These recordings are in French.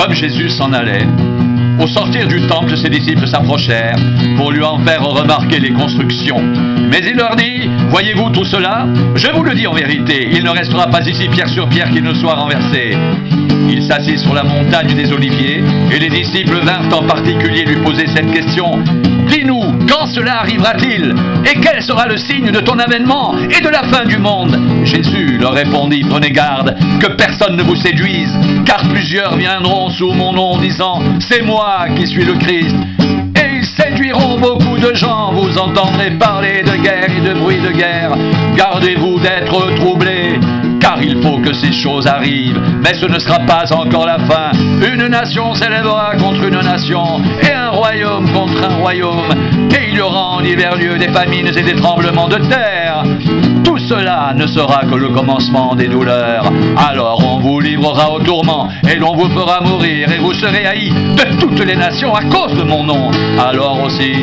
comme Jésus s'en allait, au sortir du temple, ses disciples s'approchèrent pour lui en faire remarquer les constructions. Mais il leur dit, « Voyez-vous tout cela? Je vous le dis en vérité, il ne restera pas ici pierre sur pierre qui ne soit renversé. » Il s'assit sur la montagne des Oliviers, et les disciples vinrent en particulier lui poser cette question. « Dis-nous, quand cela arrivera-t-il? Et quel sera le signe de ton avènement et de la fin du monde ?» Jésus leur répondit, « Prenez garde, que personne ne vous séduise, car plusieurs viendront sous mon nom disant, « C'est moi qui suis le Christ. » Et ils séduiront beaucoup de gens, vous entendrez parler de guerre et de bruit de guerre. Gardez-vous d'être troublés, car il faut que ces choses arrivent, mais ce ne sera pas encore la fin. Une nation s'élèvera contre une nation, et un royaume contre un royaume, et il y aura en divers lieux des famines et des tremblements de terre. Tout cela ne sera que le commencement des douleurs. Alors on vous livrera au tourment, et l'on vous fera mourir, et vous serez haïs de toutes les nations à cause de mon nom. Alors aussi,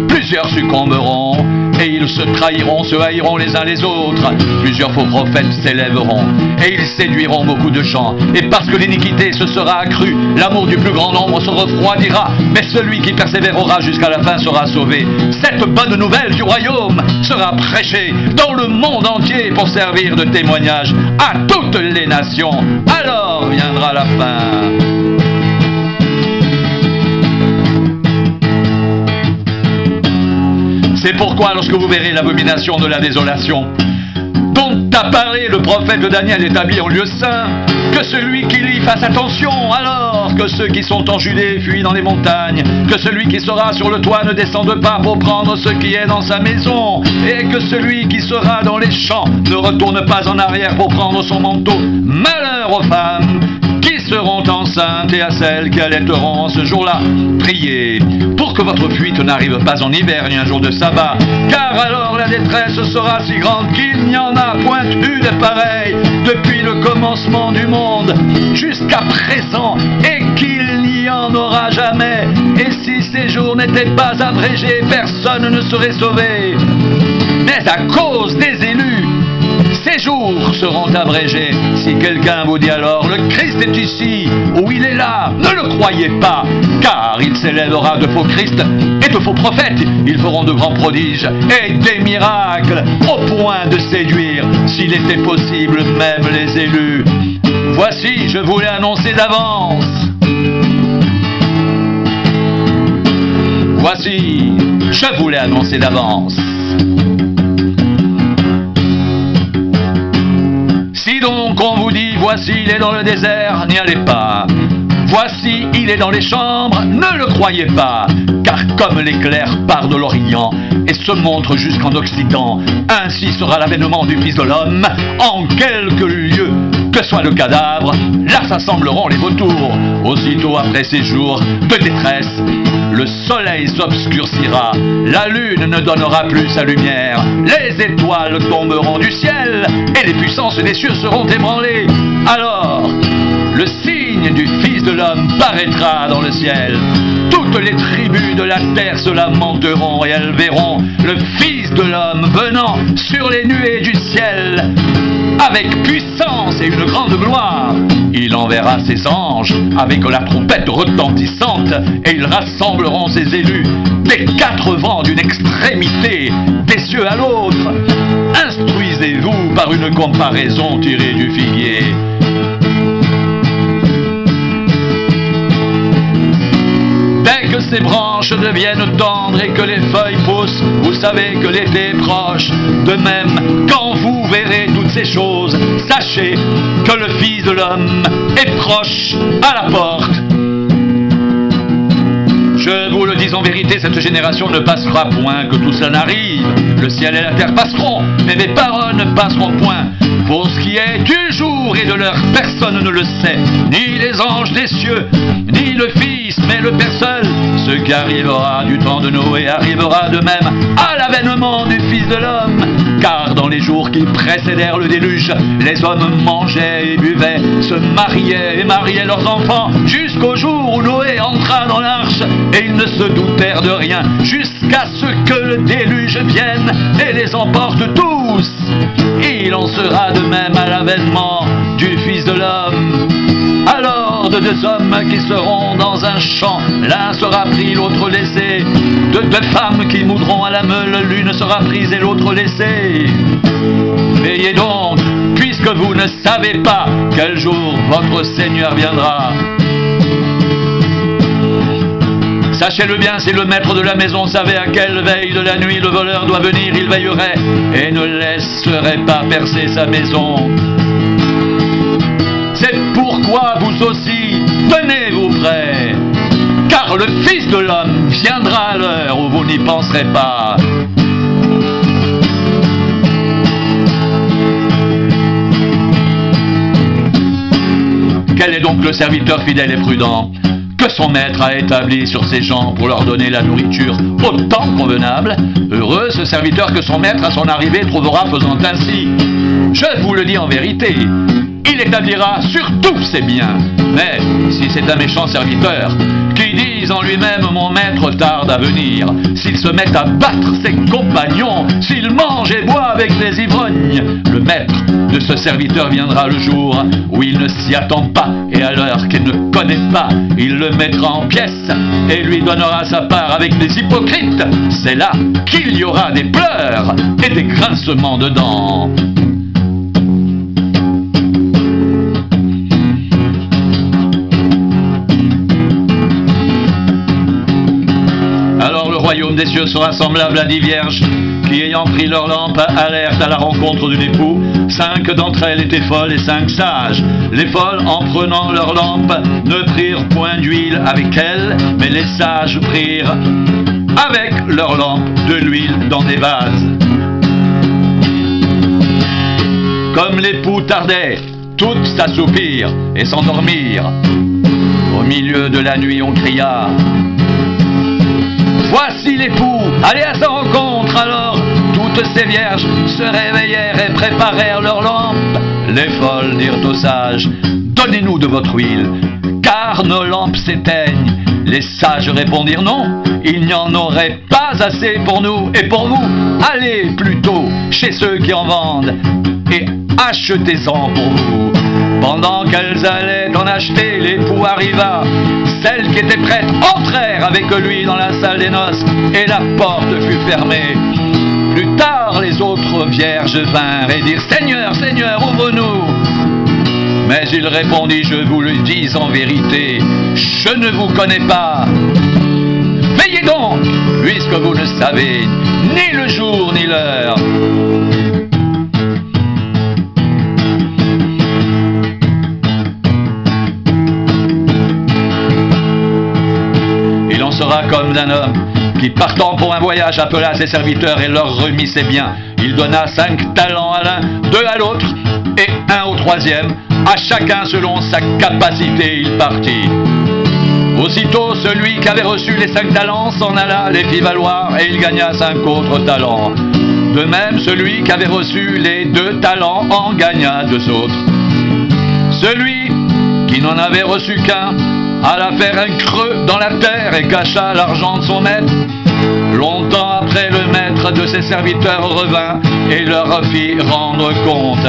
plusieurs succomberont, et ils se trahiront, se haïront les uns les autres. Plusieurs faux prophètes s'élèveront, et ils séduiront beaucoup de gens. Et parce que l'iniquité se sera accrue, l'amour du plus grand nombre se refroidira. Mais celui qui persévérera jusqu'à la fin sera sauvé. Cette bonne nouvelle du royaume sera prêchée dans le monde entier pour servir de témoignage à toutes les nations. Alors viendra la fin. C'est pourquoi lorsque vous verrez l'abomination de la désolation, dont a parlé le prophète Daniel établi en lieu saint, que celui qui lit fasse attention, alors que ceux qui sont en Judée fuient dans les montagnes, que celui qui sera sur le toit ne descende pas pour prendre ce qui est dans sa maison, et que celui qui sera dans les champs ne retourne pas en arrière pour prendre son manteau. Malheur aux femmes qui seront enceintes et à celles qui allaiteront en ce jour-là. Priez pour que votre fuite n'arrive pas en hiver ni un jour de sabbat, car alors la détresse sera si grande qu'il n'y en a point eu de pareil depuis le commencement du monde jusqu'à présent, et qu'il n'y en aura jamais. Et si ces jours n'étaient pas abrégés, personne ne serait sauvé. Mais à cause des élus, ces jours seront abrégés. Si quelqu'un vous dit alors, le Christ est ici, ou il est là, ne le croyez pas, car il s'élèvera de faux Christ et de faux prophètes. Ils feront de grands prodiges et des miracles, au point de séduire, s'il était possible, même les élus. Voici, je vous l'ai annoncé d'avance. Voici, je vous l'ai annoncé d'avance. Si donc on vous dit, voici il est dans le désert, n'y allez pas. Voici il est dans les chambres, ne le croyez pas. Car comme l'éclair part de l'Orient et se montre jusqu'en Occident, ainsi sera l'avènement du Fils de l'homme. En quelques lieux que soit le cadavre, là s'assembleront les vautours. Aussitôt après ces jours de détresse, le soleil s'obscurcira, la lune ne donnera plus sa lumière, les étoiles tomberont du ciel, et les puissances des cieux seront ébranlées. Alors, le signe du Fils de l'homme paraîtra dans le ciel. Toutes les tribus de la terre se lamenteront, et elles verront le Fils de l'homme venant sur les nuées du ciel, avec puissance et une grande gloire. Il enverra ses anges avec la trompette retentissante, et ils rassembleront ses élus des quatre vents d'une extrémité des cieux à l'autre. Instruisez-vous par une comparaison tirée du figuier. Dès que ses branches deviennent tendres et que les feuilles poussent, vous savez que l'été est proche. De même, quand vous verrez toutes ces choses, sachez que le Fils de l'homme est proche à la porte. Je vous le dis en vérité, cette génération ne passera point que tout cela n'arrive. Le ciel et la terre passeront, mais mes paroles ne passeront point. Pour ce qui est du jour et de l'heure, personne ne le sait, ni les anges des cieux, ni le Fils, mais le Père seul. Ce qui arrivera du temps de Noé arrivera de même à l'avènement du Fils de l'homme. Car dans les jours qui précédèrent le déluge, les hommes mangeaient et buvaient, se mariaient et mariaient leurs enfants, jusqu'au jour où Noé entra dans l'arche, et ils ne se doutèrent de rien, jusqu'à ce que le déluge vienne et les emporte tous. Et il en sera de même à l'avènement du Fils de l'homme. Alors l'histoire de deux hommes qui seront dans un champ. L'un sera pris, l'autre laissé. De deux femmes qui moudront à la meule, l'une sera prise et l'autre laissée. Veillez donc, puisque vous ne savez pas quel jour votre Seigneur viendra. Sachez-le bien, si le maître de la maison savait à quelle veille de la nuit le voleur doit venir, il veillerait et ne laisserait pas percer sa maison. C'est pourquoi vous aussi, tenez-vous prêts, car le Fils de l'homme viendra à l'heure où vous n'y penserez pas. Quel est donc le serviteur fidèle et prudent que son maître a établi sur ses gens pour leur donner la nourriture au temps convenable? Heureux ce serviteur que son maître à son arrivée trouvera faisant ainsi. Je vous le dis en vérité, il établira sur tous ses biens. Mais si c'est un méchant serviteur qui dise en lui-même « Mon maître tarde à venir », s'il se met à battre ses compagnons, s'il mange et boit avec les ivrognes, le maître de ce serviteur viendra le jour où il ne s'y attend pas et à l'heure qu'il ne connaît pas. Il le mettra en pièces et lui donnera sa part avec des hypocrites. C'est là qu'il y aura des pleurs et des grincements de dents. Alors le royaume des cieux sera semblable à 10 vierges qui, ayant pris leur lampe, allèrent à la rencontre d'un époux. 5 d'entre elles étaient folles et 5 sages. Les folles, en prenant leur lampe, ne prirent point d'huile avec elles, mais les sages prirent avec leur lampe de l'huile dans des vases. Comme l'époux tardait, toutes s'assoupirent et s'endormirent. Au milieu de la nuit, on cria: voici l'époux, allez à sa rencontre. Alors toutes ces vierges se réveillèrent et préparèrent leurs lampes. Les folles dirent aux sages: donnez-nous de votre huile, car nos lampes s'éteignent. Les sages répondirent: non, il n'y en aurait pas assez pour nous et pour vous. Allez plutôt chez ceux qui en vendent et achetez-en pour vous. Pendant qu'elles allaient en acheter, l'époux arriva. Celles qui étaient prêtes entrèrent avec lui dans la salle des noces, et la porte fut fermée. Plus tard, les autres vierges vinrent et dirent: Seigneur, Seigneur, ouvre-nous. Mais il répondit: je vous le dis en vérité, je ne vous connais pas. Veillez donc, puisque vous ne savez ni le jour ni l'heure. Il en sera comme d'un homme qui, partant pour un voyage, appela ses serviteurs et leur remit ses biens. Il donna 5 talents à l'un, 2 à l'autre et 1 au troisième, à chacun selon sa capacité. Il partit. Aussitôt, celui qui avait reçu les 5 talents s'en alla, les fit valoir, et il gagna 5 autres talents. De même, celui qui avait reçu les 2 talents en gagna 2 autres. Celui qui n'en avait reçu qu'un alla faire un creux dans la terre et cacha l'argent de son maître. Longtemps après, le maître de ses serviteurs revint et leur fit rendre compte.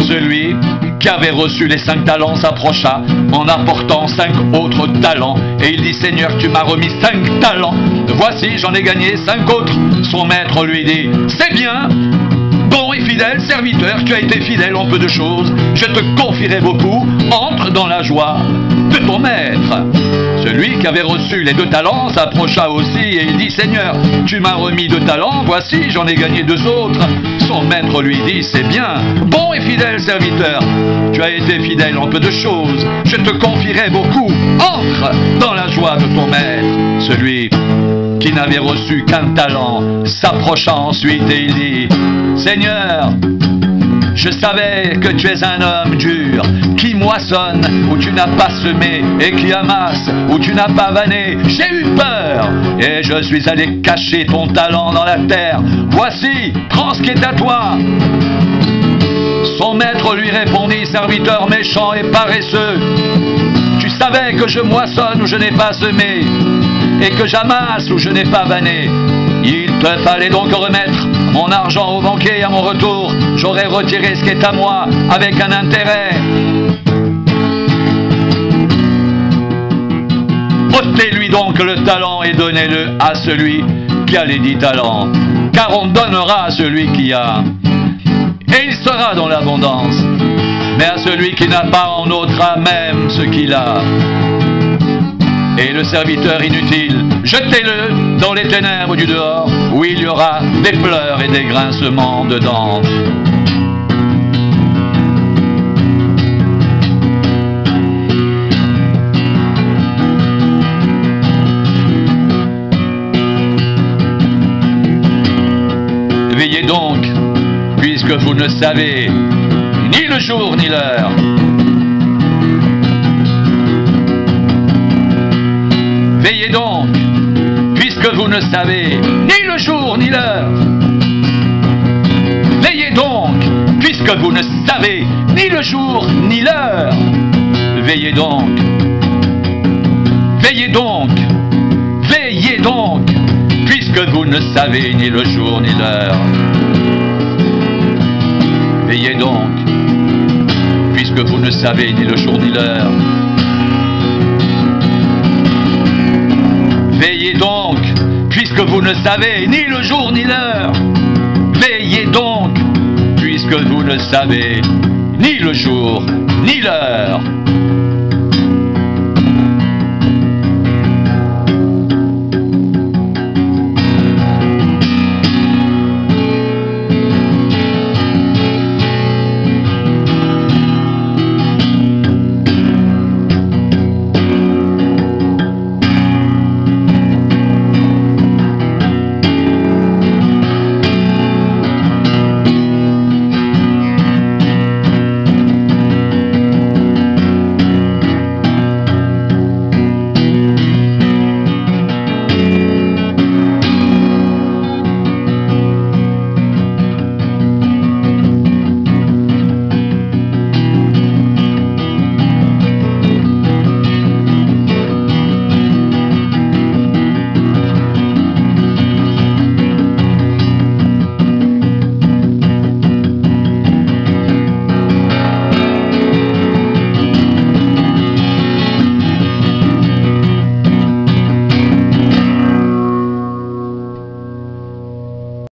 Celui qui avait reçu les 5 talents s'approcha en apportant 5 autres talents, et il dit: Seigneur, tu m'as remis 5 talents, voici j'en ai gagné 5 autres. Son maître lui dit: c'est bien, bon et fidèle serviteur, tu as été fidèle en peu de choses, je te confierai beaucoup, entre dans la joie de ton maître. Celui qui avait reçu les 2 talents s'approcha aussi et il dit: Seigneur, tu m'as remis 2 talents, voici j'en ai gagné 2 autres. Son maître lui dit: c'est bien, bon et fidèle serviteur, tu as été fidèle en peu de choses, je te confierai beaucoup, entre dans la joie de ton maître. Celui qui n'avait reçu qu'un talent s'approcha ensuite et il dit: Seigneur, je savais que tu es un homme dur, qui moissonne où tu n'as pas semé et qui amasse où tu n'as pas vanné. J'ai eu peur et je suis allé cacher ton talent dans la terre. Voici, prends ce qui est à toi. Son maître lui répondit: serviteur méchant et paresseux, tu savais que je moissonne où je n'ai pas semé et que j'amasse où je n'ai pas vanné. Il te fallait donc remettre mon argent au banquier et à mon retour, j'aurais retiré ce qui est à moi avec un intérêt. ôtez-lui donc le talent et donnez-le à celui qui a les 10 talents. Car on donnera à celui qui a, et il sera dans l'abondance. Mais à celui qui n'a pas, on ôtera même ce qu'il a. Et le serviteur inutile, jetez-le dans les ténèbres du dehors, où il y aura des pleurs et des grincements de dents. Veillez donc, puisque vous ne savez ni le jour ni l'heure. Veillez donc, puisque vous ne savez ni le jour ni l'heure. Veillez donc, puisque vous ne savez ni le jour ni l'heure. Veillez donc, veillez donc, veillez donc, puisque vous ne savez ni le jour ni l'heure. Veillez donc, puisque vous ne savez ni le jour ni l'heure. Veillez donc, puisque vous ne savez ni le jour ni l'heure. Veillez donc, puisque vous ne savez ni le jour ni l'heure.